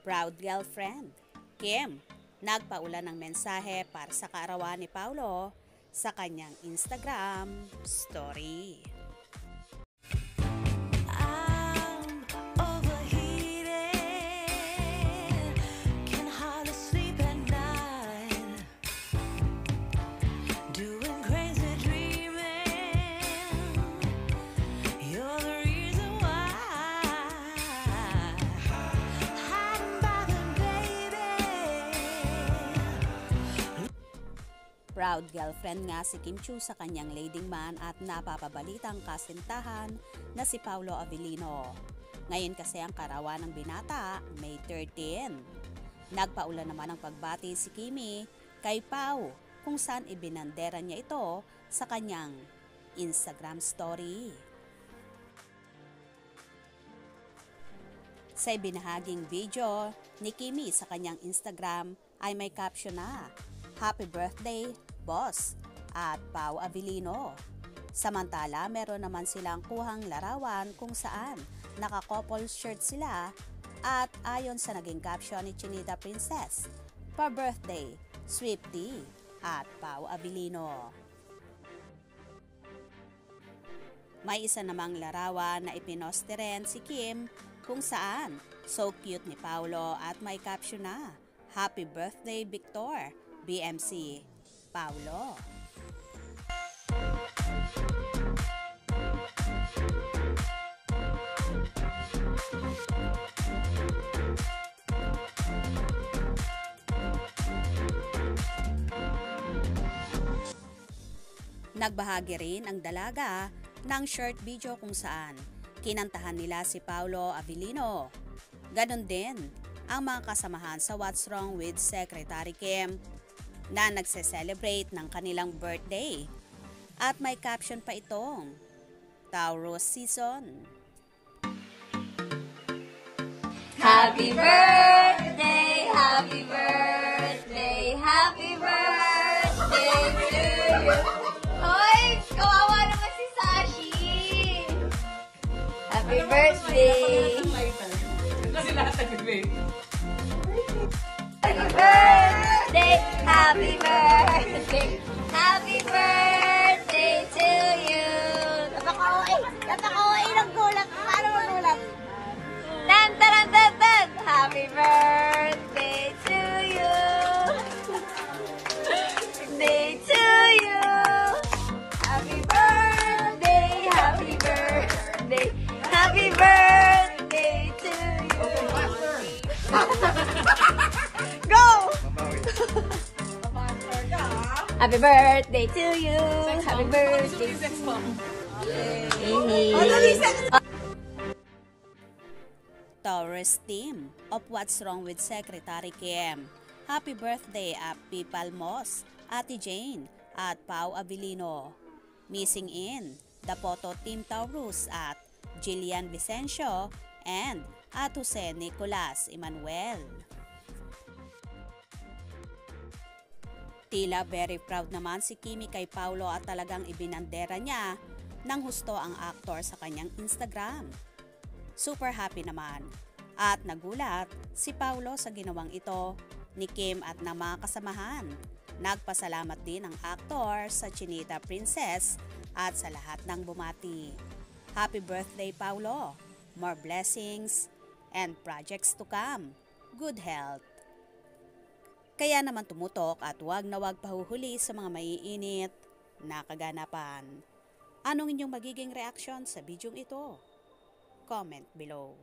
Proud girlfriend, Kim, nagpaula ng mensahe para sa kaarawan ni Paulo sa kanyang Instagram story. Proud girlfriend nga si Kim Chiu sa kanyang leading man at napapabalitang kasintahan na si Paulo Avellino. Ngayon kasi ang karawan ng binata, May 13. Nagpaula naman ang pagbati si Kimi kay Pau kung saan ibinandera niya ito sa kanyang Instagram story. Sa ibinahaging video ni Kimi sa kanyang Instagram ay may caption na, "Happy birthday, boss," at Pau Avellino. Samantala, meron naman silang kuhang larawan kung saan naka-couple shirt sila at ayon sa naging caption ni Chinita Princess, "Pa-birthday, Swiftie," at Pau Avellino. May isa namang larawan na ipinosti rin si Kim kung saan so cute ni Paulo at may caption na, "Happy birthday, Victor, BMC, Paulo." Nagbahagi rin ang dalaga ng short video kung saan kinantahan nila si Paulo Avellino. Ganon din ang mga kasamahan sa What's Wrong with Secretary Kim na nagse-celebrate ng kanilang birthday. At may caption pa itong, "Taurus season." Happy birthday, happy birthday, happy birthday to you. Hoy, kawawa naman si Sashi. Happy birthday. Kasi lahat nag-babe. Happy birthday, happy birthday, happy birthday to you. Napaka-OA ng gulat. Paano magulat? Tan, taran, tan, tan. Happy birthday to you. Birthday to you. Happy birthday, happy birthday, happy birthday to you. Go! Happy birthday to you. Happy birthday. Taurus team of What's Wrong with Secretary Kim. Happy birthday at Pipal Moss, Ate Jane at Pau Avellino. Missing in the photo team Taurus at Jillian Vicencio and at Jose Nicolas Emmanuel. Tila very proud naman si Kimi kay Paulo at talagang ibinandera niya ng husto ang aktor sa kanyang Instagram. Super happy naman at nagulat si Paulo sa ginawang ito ni Kim at ng mga kasamahan. Nagpasalamat din ang aktor sa Chinita Princess at sa lahat ng bumati. Happy birthday, Paulo! More blessings and projects to come. Good health. Kaya naman tumutok at wag na wag pahuhuli sa mga maiinit na kaganapan. Anong inyong magiging reaksyon sa bidyong ito? Comment below.